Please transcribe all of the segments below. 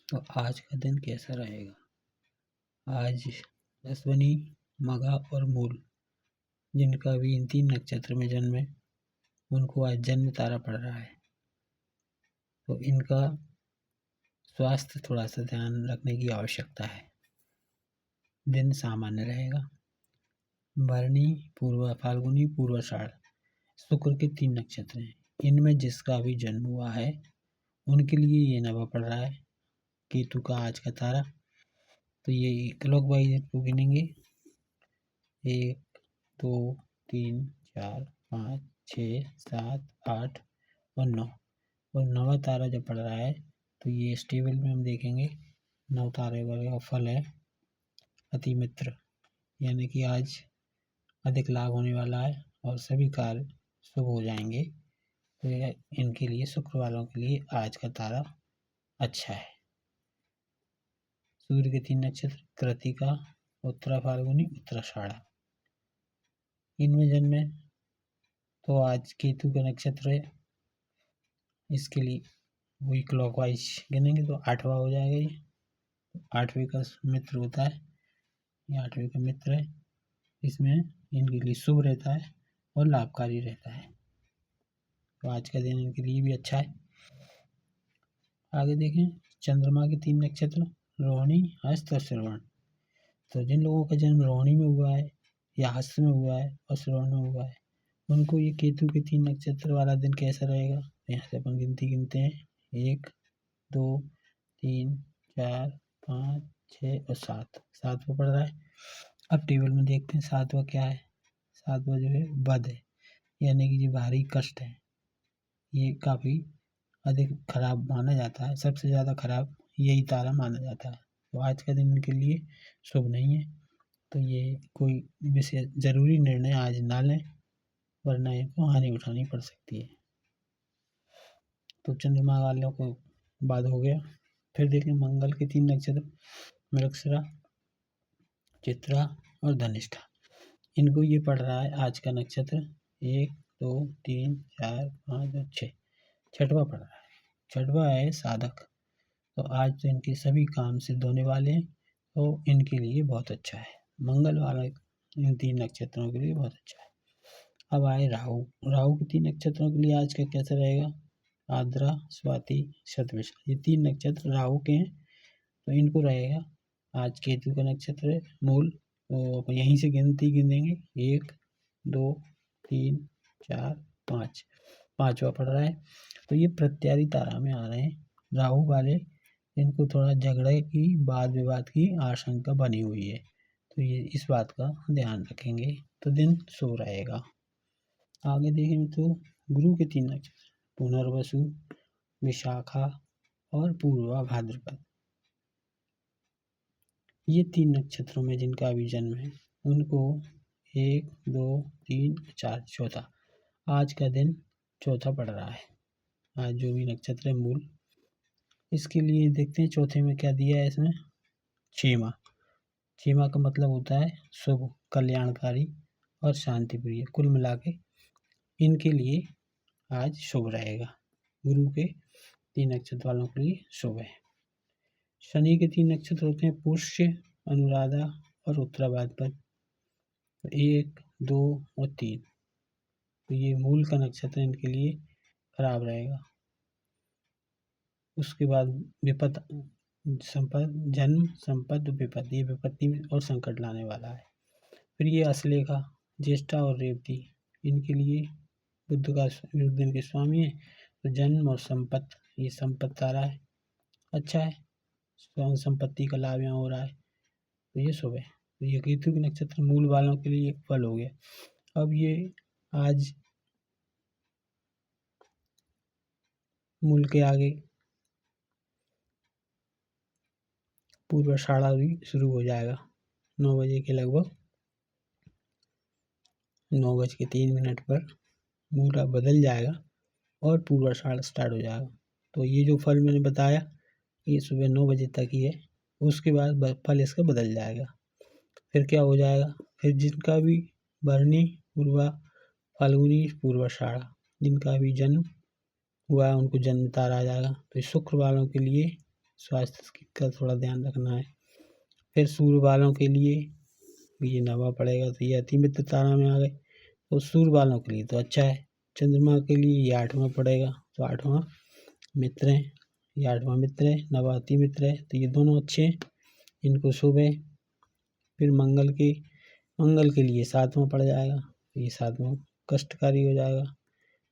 तो आज का दिन कैसा रहेगा। आज अश्विनी, मघा और मूल जिनका भी इन 3 नक्षत्र में जन्म है उनको आज जन्म तारा पड़ रहा है, तो इनका स्वास्थ्य थोड़ा सा ध्यान रखने की आवश्यकता है। दिन सामान्य रहेगा। भरणी, पूर्वा फाल्गुनी, पूर्वाषाढ़ शुक्र के 3 नक्षत्र हैं। इनमें जिसका भी जन्म हुआ है उनके लिए ये नवा पड़ रहा है केतु का आज का तारा। तो ये क्लॉकवाइज गिनेंगे 1 2 3 4 5 6 7 8 और 9, और 9वां तारा जब पड़ रहा है तो ये इस टेबल में हम देखेंगे 9 तारे वाले का फल है अति मित्र, यानी कि आज अधिक लाभ होने वाला है और सभी कार्य शुभ हो जाएंगे। तो यह इनके लिए, शुक्र वालों के लिए आज का तारा अच्छा है। सूर्य के 3 नक्षत्र कृतिका, उत्तरा फाल्गुनी, उत्तराषाढ़ा इनमें जन्म है तो आज केतु का नक्षत्र है। इसके लिए वही क्लॉकवाइज गिनेंगे तो 8वां हो जाएगा। ये 8वें का मित्र होता है, ये 8वें का मित्र है। इसमें इनके लिए शुभ रहता है और लाभकारी रहता है, तो आज का दिन इनके लिए भी अच्छा है। आगे देखें चंद्रमा के 3 नक्षत्र रोहिणी, हस्त और श्रवण। तो जिन लोगों का जन्म रोहिणी में हुआ है या हस्त में हुआ है और श्रवण में हुआ है उनको ये केतु के 3 नक्षत्र वाला दिन कैसा रहेगा। यहाँ से अपन गिनती गिनते हैं 1 2 3 4 5 6 और 7, 7वां पड़ रहा है। अब टेबल में देखते हैं 7वां क्या है। 7वां जो है बद है, यानी कि जो भारी कष्ट है, ये काफ़ी अधिक खराब माना जाता है। सबसे ज़्यादा खराब यही तारा माना जाता है, तो आज का दिन इनके लिए शुभ नहीं है। तो ये कोई विशेष ज़रूरी निर्णय आज ना लें, वरना इनको हानि उठानी पड़ सकती है। तो चंद्रमा वालों को बाद हो गया। फिर देखें मंगल के 3 नक्षत्र मृगशिरा, चित्रा और धनिष्ठा। इनको ये पड़ रहा है आज का नक्षत्र 1 2 3 4 5 और 6, 6वां पड़ रहा है। 6वां है साधक, तो आज तो इनके सभी काम सिद्ध होने वाले हैं, तो इनके लिए बहुत अच्छा है। मंगल वाला इन 3 नक्षत्रों के लिए बहुत अच्छा है। अब आए राहु। राहु के 3 नक्षत्रों के लिए आज का कैसा रहेगा। आद्रा, स्वाति, शतभिषा, ये 3 नक्षत्र राहु के हैं, तो इनको रहेगा आज केतु का नक्षत्र है मूल, तो यहीं से गिनती गिनेंगे 1 2 3 4 5, 5वां पड़ रहा है। तो ये प्रत्यारी तारा में आ रहे हैं राहु वाले, इनको थोड़ा झगड़े की, वाद विवाद की आशंका बनी हुई है, तो ये इस बात का ध्यान रखेंगे तो दिन शुभ रहेगा। आगे देखें तो गुरु के 3 नक्षत्र पुनर्वसु, विशाखा और पूर्वा भाद्रपद, ये 3 नक्षत्रों में जिनका भी जन्म है उनको 1 2 3 4 चौथा, आज का दिन चौथा पड़ रहा है। आज जो भी नक्षत्र है मूल, इसके लिए देखते हैं चौथे में क्या दिया है इसमें। छीमा, छीमा का मतलब होता है शुभ, कल्याणकारी और शांति प्रिय। कुल मिला के इनके लिए आज शुभ रहेगा। गुरु के 3 नक्षत्र वालों के लिए शुभ है। शनि के 3 नक्षत्र होते हैं पुष्य, अनुराधा और उत्तरा भाद्रपद, 1 2 और 3, तो ये मूल का नक्षत्र इनके लिए खराब रहेगा। उसके बाद विपत, संपद, जन्म, संपद, विपद, ये विपत्ति और संकट लाने वाला है। फिर ये अश्लेषा, ज्येष्ठा और रेवती, इनके लिए बुध का दिन के स्वामी है, तो जन्म और संपत्त, ये संपत्त तारा है, अच्छा है, संपत्ति का लाभ यहाँ हो रहा है, तो ये शुभ है। तो ये केतु के नक्षत्र मूल वालों के लिए एक फल हो गया। अब ये आज मूल के आगे पूर्वाषाढ़ा भी शुरू हो जाएगा 9 बजे के लगभग, 9:03 पर मूल अब बदल जाएगा और पूर्वाषाढ़ स्टार्ट हो जाएगा। तो ये जो फल मैंने बताया ये सुबह 9 बजे तक ही है, उसके बाद फल इसका बदल जाएगा। फिर क्या हो जाएगा, फिर जिनका भी भरणी, पूर्वा फाल्गुनी, पूर्वाषाढ़ा जिनका भी जन्म हुआ है उनको जन्म तारा आ जाएगा। तो शुक्र वालों के लिए स्वास्थ्य का थोड़ा ध्यान रखना है। फिर सूर्य वालों के लिए ये 9वां पड़ेगा, तो ये अति मित्र तारा में आ गए, तो सूर्य वालों के लिए तो अच्छा है। चंद्रमा के लिए ये 8वां पड़ेगा, तो 8वां मित्र है, ये 8वां मित्र है, 9वां अति मित्र है, तो ये दोनों अच्छे हैं, इनको शुभ है। फिर मंगल के लिए 7वां पड़ जाएगा, तो ये 7वां कष्टकारी हो जाएगा।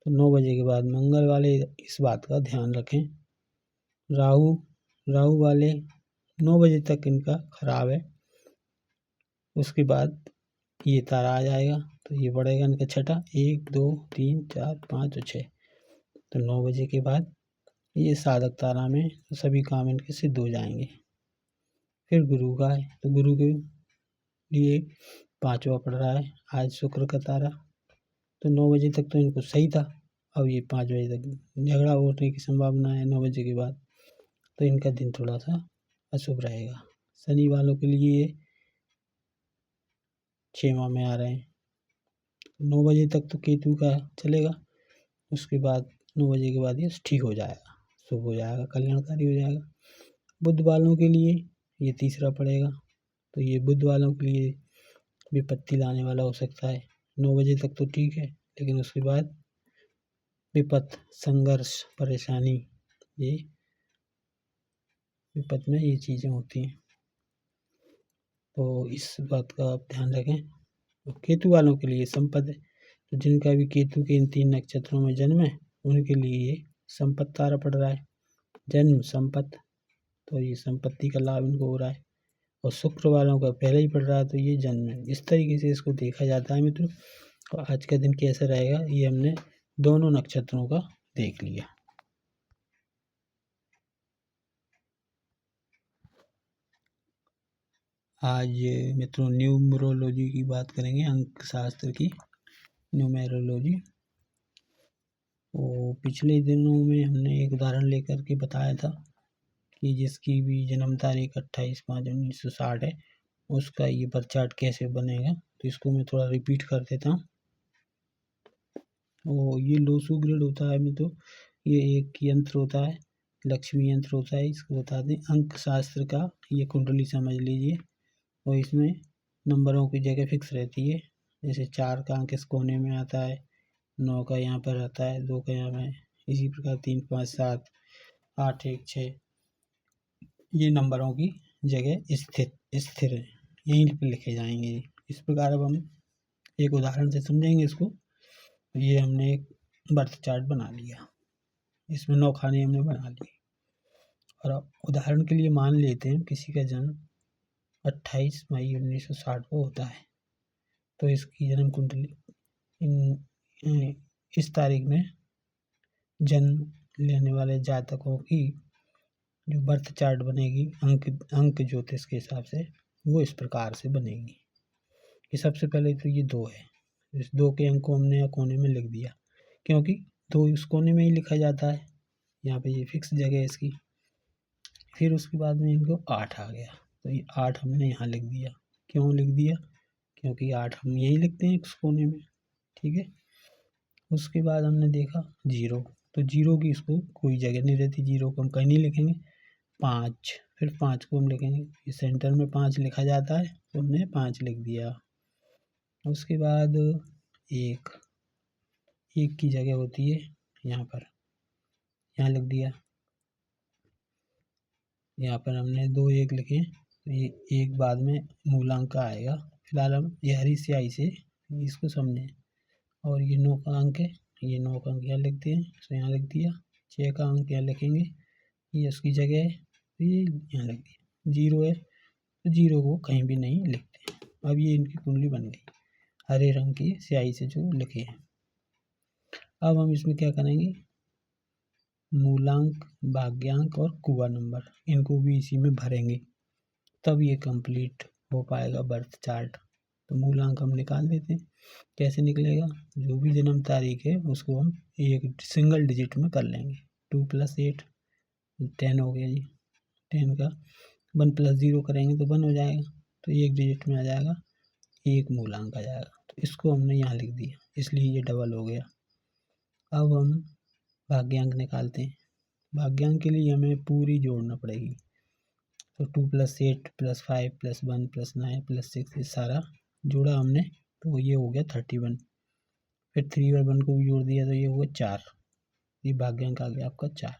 तो 9 बजे के बाद मंगल वाले इस बात का ध्यान रखें। राहु वाले 9 बजे तक इनका खराब है, उसके बाद ये तारा आ जाएगा, तो ये बढ़ेगा इनका छठा, 1 2 3 4 5 और 6। तो 9 बजे के बाद ये साधक तारा में तो सभी काम इनके सिद्ध हो जाएंगे। फिर गुरु का है, तो गुरु के लिए 5वां पड़ रहा है आज शुक्र का तारा, तो 9 बजे तक तो इनको सही था, अब ये 5 बजे तक झगड़ा होने की संभावना है 9 बजे के बाद, तो इनका दिन थोड़ा सा अशुभ रहेगा। शनि वालों के लिए 6वां में आ रहे हैं, 9 बजे तक तो केतु का चलेगा, उसके बाद 9 बजे के बाद ये ठीक हो जाएगा, शुभ हो जाएगा, कल्याणकारी हो जाएगा। बुध वालों के लिए ये 3रा पड़ेगा, तो ये बुध वालों के लिए विपत्ति लाने वाला हो सकता है। 9 बजे तक तो ठीक है, लेकिन उसके बाद विपत्त, संघर्ष, परेशानी, ये विपत्त में ये चीज़ें होती हैं, तो इस बात का आप ध्यान रखें। तो केतु वालों के लिए संपद है, तो जिनका भी केतु के इन 3 नक्षत्रों में जन्म है उनके लिए ये संपत्ति तारा पड़ रहा है, जन्म संपत्ति, तो ये संपत्ति का लाभ इनको हो रहा है। और शुक्र वालों का पहले ही पड़ रहा है, तो ये जन्म है। इस तरीके से इसको देखा जाता है मित्रों। और आज का दिन कैसा रहेगा ये हमने दोनों नक्षत्रों का देख लिया। आज मित्रों न्यूमरोलॉजी की बात करेंगे, अंक शास्त्र की न्यूमेरोलॉजी। तो पिछले दिनों में हमने एक उदाहरण लेकर के बताया था कि जिसकी भी जन्म तारीख 28/5/1960 है उसका ये बर्थ चार्ट कैसे बनेगा, तो इसको मैं थोड़ा रिपीट कर देता हूँ। और ये लोसू ग्रेड होता है मित्रों, ये एक यंत्र होता है, लक्ष्मी यंत्र होता है, इसको बता दें अंक शास्त्र का ये कुंडली समझ लीजिए। और इसमें नंबरों की जगह फिक्स रहती है, जैसे 4 का अंक इस कोने में आता है, 9 का यहाँ पर आता है, 2 का यहाँ में, इसी प्रकार 3 5 7 8 1 6 ये नंबरों की जगह स्थिर है, यहीं पर लिखे जाएंगे। इस प्रकार अब हम एक उदाहरण से समझेंगे इसको। ये हमने एक बर्थ चार्ट बना लिया, इसमें 9 खाने हमने बना लिए, और अब उदाहरण के लिए मान लेते हैं किसी का जन्म 28 मई 1960 को होता है, तो इसकी जन्म कुंडली इस तारीख में जन्म लेने वाले जातकों की जो बर्थ चार्ट बनेगी अंक ज्योतिष के हिसाब से वो इस प्रकार से बनेगी कि सबसे पहले तो ये 2 है, इस 2 के अंक को हमने कोने में लिख दिया, क्योंकि 2 इस कोने में ही लिखा जाता है, यहाँ पे ये फिक्स जगह है इसकी। फिर उसके बाद में इनको 8 आ गया, तो ये 8 हमने यहाँ लिख दिया। क्यों लिख दिया? क्योंकि 8 हम यहीं लिखते हैं इस कोने में, ठीक है। उसके बाद हमने देखा 0, तो 0 की इसको कोई जगह नहीं रहती, 0 को हम कहीं नहीं लिखेंगे। 5, फिर 5 को हम लिखेंगे, ये सेंटर में 5 लिखा जाता है, तो हमने 5 लिख दिया। उसके बाद 1 की जगह होती है यहाँ पर, यहाँ लिख दिया, यहाँ पर हमने 2 1 लिखे, तो ये 1 बाद में मूलांक का आएगा। फिलहाल हम ये हरी स्याही से इसको समझें। और ये 9 का अंक है, ये 9 का अंक यहाँ लिखते हैं, तो यहाँ लिख दिया। 6 का अंक यहाँ लिखेंगे, ये उसकी जगह है, तो ये यहाँ लिख दिया। 0 है, तो 0 को कहीं भी नहीं लिखते। अब ये इनकी कुंडली बन गई हरे रंग की स्याही से जो लिखे हैं। अब हम इसमें क्या करेंगे, मूलांक, भाग्यांक और कुआ नंबर इनको भी इसी में भरेंगे, तब ये कंप्लीट हो पाएगा बर्थ चार्ट। तो मूलांक हम निकाल देते हैं। कैसे निकलेगा, जो भी जन्म तारीख है उसको हम एक सिंगल डिजिट में कर लेंगे। 2 + 8 10 हो गया जी। 10 का 1 + 0 करेंगे तो 1 हो जाएगा, तो एक डिजिट में आ जाएगा, एक मूलांक आ जाएगा। तो इसको हमने यहाँ लिख दिया, इसलिए ये डबल हो गया। अब हम भाग्यांक निकालते हैं। भाग्यांक के लिए हमें पूरी जोड़ना पड़ेगी। तो 2 + 8 + 5 + 1 + 9 + 6 ये सारा जोड़ा हमने, तो ये हो गया 31। फिर 3 और 1 को भी जोड़ दिया तो ये हुआ 4। ये भाग्यांक आ गया आपका 4।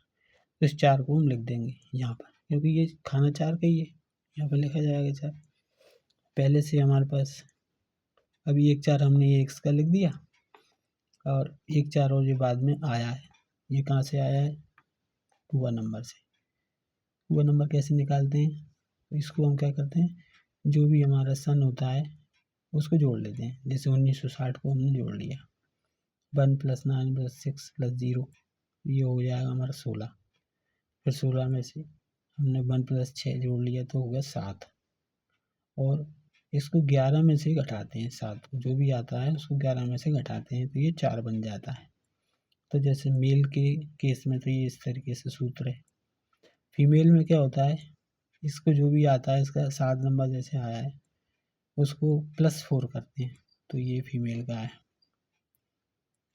तो इस 4 को हम लिख देंगे यहाँ पर, क्योंकि ये खाना 4 का ही है, यहाँ पर लिखा जाएगा 4। पहले से हमारे पास अभी 1 4 हमने ये x का लिख दिया, और 1 4 और ये बाद में आया है। ये कहाँ से आया है? हुआ नंबर से। हुआ नंबर कैसे निकालते हैं? तो इसको हम क्या करते हैं, जो भी हमारा सन होता है उसको जोड़ लेते हैं। जैसे 1960 को हमने जोड़ लिया, 1 + 9 + 6 + 0, ये हो जाएगा हमारा 16। फिर 16 में से हमने 1 + 6 जोड़ लिया तो हो गया 7, और इसको 11 में से घटाते हैं। 7 को जो भी आता है उसको 11 में से घटाते हैं तो ये 4 बन जाता है। तो जैसे मेल के केस में तो ये इस तरीके से सूत्र है। फीमेल में क्या होता है, इसको जो भी आता है, इसका 7 नंबर जैसे आया है उसको +4 करते हैं, तो ये फीमेल का है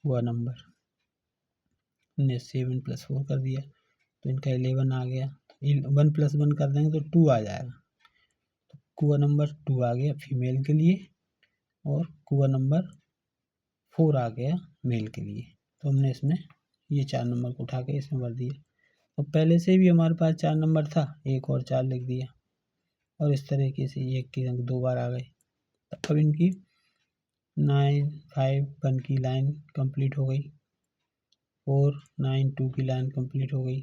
हुआ नंबर। हमने 7 + 4 कर दिया तो इनका 11 आ गया। 1 + 1 कर देंगे तो 2 आ जाएगा। तो कुआ नंबर 2 आ गया फीमेल के लिए, और कुआ नंबर 4 आ गया मेल के लिए। तो हमने इसमें ये 4 नंबर को उठा के इसमें भर दिया। तो पहले से भी हमारे पास 4 नंबर था, एक और 4 लिख दिया, और इस तरीके से एक के अंक 2 बार आ गए। अब इनकी 9 5 1 की लाइन कंप्लीट हो गई, 4 9 2 की लाइन कंप्लीट हो गई,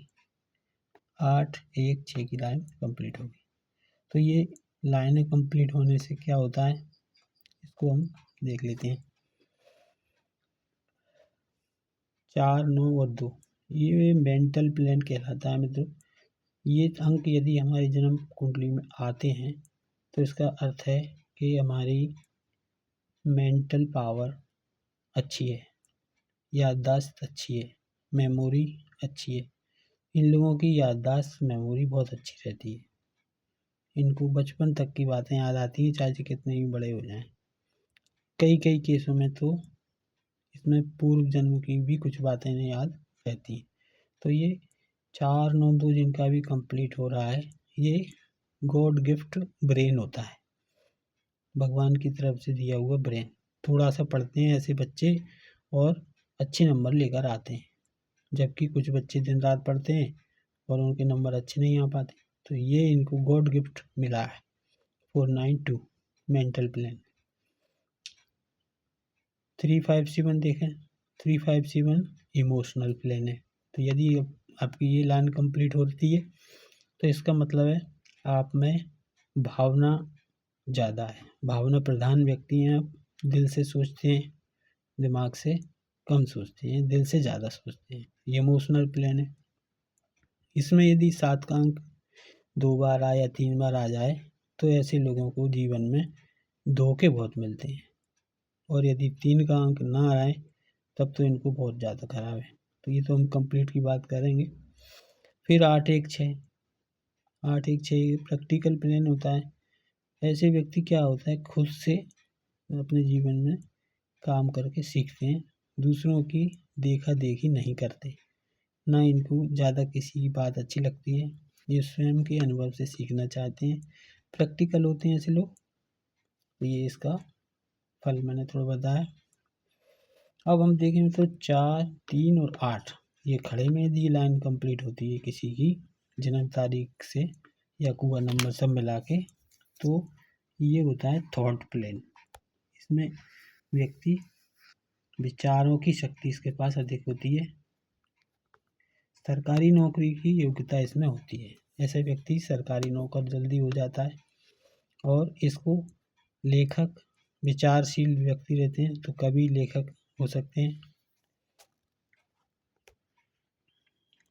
8 1 6 की लाइन कंप्लीट हो गई। तो ये लाइनें कंप्लीट होने से क्या होता है, इसको हम देख लेते हैं। 4 9 और 2 ये मेंटल प्लेन कहलाता है मित्रों। ये अंक यदि हमारी जन्म कुंडली में आते हैं तो इसका अर्थ है कि हमारी मेंटल पावर अच्छी है, याददाश्त अच्छी है, मेमोरी अच्छी है। इन लोगों की याददाश्त मेमोरी बहुत अच्छी रहती है, इनको बचपन तक की बातें याद आती हैं चाहे कितने भी बड़े हो जाएं। कई केसों में तो इसमें पूर्व जन्म की भी कुछ बातें याद रहती हैं। तो ये 4 9 2 जिनका भी कंप्लीट हो रहा है, ये गॉड गिफ्ट ब्रेन होता है, भगवान की तरफ से दिया हुआ ब्रेन। थोड़ा सा पढ़ते हैं ऐसे बच्चे और अच्छे नंबर लेकर आते हैं, जबकि कुछ बच्चे दिन रात पढ़ते हैं और उनके नंबर अच्छे नहीं आ पाते। तो ये इनको गॉड गिफ्ट मिला है। 492 मेंटल प्लेन। 357 देखें, 357 इमोशनल प्लेन है। तो यदि आपकी ये लाइन कंप्लीट होती है तो इसका मतलब है आप में भावना ज़्यादा है, भावना प्रधान व्यक्ति हैं आप। दिल से सोचते हैं, दिमाग से कम सोचते हैं, दिल से ज़्यादा सोचते हैं। ये इमोशनल प्लेन है। इसमें यदि 7 का अंक 2 बार आए या 3 बार आ जाए तो ऐसे लोगों को जीवन में धोखे बहुत मिलते हैं, और यदि 3 का अंक ना आए तब तो इनको बहुत ज़्यादा खराब है। तो ये तो हम कंप्लीट की बात करेंगे। फिर 8 1 6, 8 1 6 प्रैक्टिकल प्लेन होता है। ऐसे व्यक्ति क्या होता है, खुद से अपने जीवन में काम करके सीखते हैं, दूसरों की देखा देखी नहीं करते, ना इनको ज़्यादा किसी की बात अच्छी लगती है, ये स्वयं के अनुभव से सीखना चाहते हैं, प्रैक्टिकल होते हैं ऐसे लोग। तो ये इसका फल मैंने थोड़ा बताया। अब हम देखें तो 4 3 और 8 ये खड़े में यदि लाइन कंप्लीट होती है किसी की जन्म तारीख से या कुआ नंबर सब मिला के, तो ये होता है थॉट प्लेन। इसमें व्यक्ति विचारों की शक्ति इसके पास अधिक होती है। सरकारी नौकरी की योग्यता इसमें होती है। ऐसा व्यक्ति सरकारी नौकर जल्दी हो जाता है, और इसको लेखक विचारशील व्यक्ति रहते हैं तो कभी लेखक हो सकते हैं।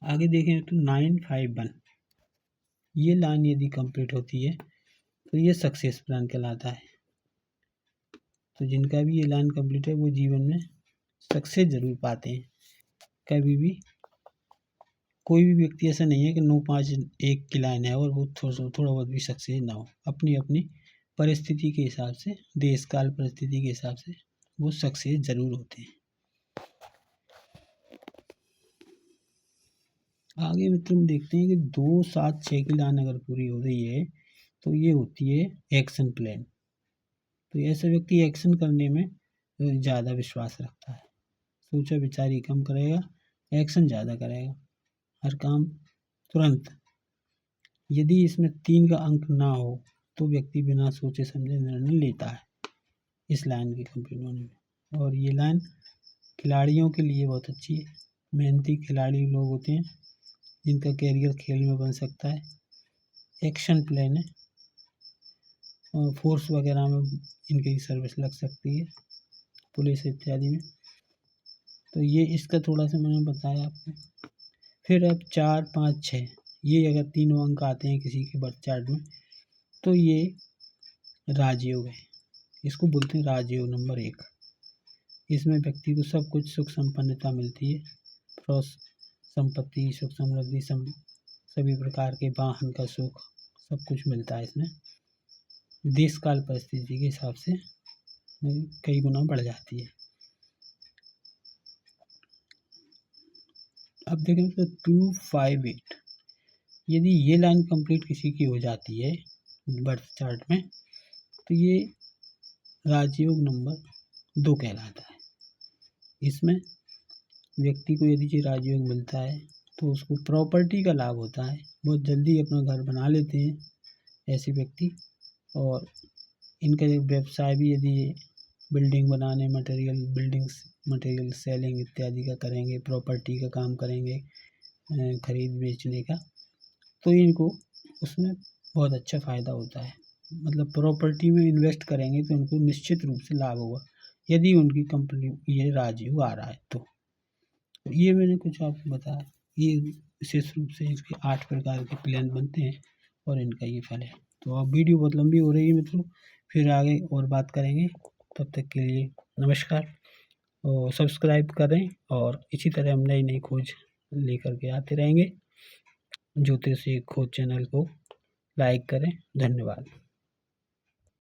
आगे देखें तो 951 ये लाइन यदि कंप्लीट होती है तो ये सक्सेस प्लान कहलाता है। तो जिनका भी ये लाइन कंप्लीट है वो जीवन में सक्सेस जरूर पाते हैं। कभी भी कोई भी व्यक्ति ऐसा नहीं है कि 9 5 1 की लाइन है और वो थोड़ा बहुत भी सक्सेस ना हो। अपनी अपनी परिस्थिति के हिसाब से, देश काल परिस्थिति के हिसाब से वो सक्सेस जरूर होते हैं। आगे मित्र हम देखते हैं कि 2, 7, 6 की लाइन अगर पूरी हो रही है तो ये होती है एक्शन प्लान। तो ऐसा व्यक्ति एक्शन करने में ज़्यादा विश्वास रखता है, सोचा विचार कम करेगा, एक्शन ज़्यादा करेगा, हर काम तुरंत। यदि इसमें 3 का अंक ना हो तो व्यक्ति बिना सोचे समझे निर्णय लेता है इस लाइन की कंप्लीट होने में। और ये लाइन खिलाड़ियों के लिए बहुत अच्छी है। मेहनती खिलाड़ी लोग होते हैं जिनका कैरियर खेल में बन सकता है। एक्शन प्लान है, फोर्स वगैरह में इनकी सर्विस लग सकती है, पुलिस इत्यादि में। तो ये इसका थोड़ा सा मैंने बताया आपको। फिर अब 4, 5, 6 ये अगर तीनों अंक आते हैं किसी के बर्थ चार्ट में तो ये राजयोग है। इसको बोलते हैं राजयोग नंबर 1। इसमें व्यक्ति को सब कुछ सुख संपन्नता मिलती है, संपत्ति, सुख समृद्धि, सभी प्रकार के वाहन का सुख सब कुछ मिलता है। इसमें देश काल परिस्थिति के हिसाब से कई गुना बढ़ जाती है। अब देखें तो 2, 5, 8 यदि ये लाइन कंप्लीट किसी की हो जाती है बर्थ चार्ट में तो ये राजयोग नंबर 2 कहलाता है। इसमें व्यक्ति को यदि राजयोग मिलता है तो उसको प्रॉपर्टी का लाभ होता है, बहुत जल्दी अपना घर बना लेते हैं ऐसे व्यक्ति। और इनका व्यवसाय भी यदि बिल्डिंग बनाने मटेरियल सेलिंग इत्यादि का करेंगे, प्रॉपर्टी का काम करेंगे, खरीद बेचने का, तो इनको उसमें बहुत अच्छा फ़ायदा होता है। मतलब प्रॉपर्टी में इन्वेस्ट करेंगे तो उनको निश्चित रूप से लाभ होगा यदि उनकी कंपनी ये राजयोग आ रहा है तो। ये मैंने कुछ आपको बताया। ये विशेष रूप से इसके 8 प्रकार के प्लान बनते हैं और इनका ये फल है। तो अब वीडियो बहुत लंबी हो रही है मित्रों, फिर आगे और बात करेंगे। तब तक के लिए नमस्कार और सब्सक्राइब करें और इसी तरह हम नई खोज लेकर के आते रहेंगे। ज्योतिष खोज चैनल को लाइक करें। धन्यवाद।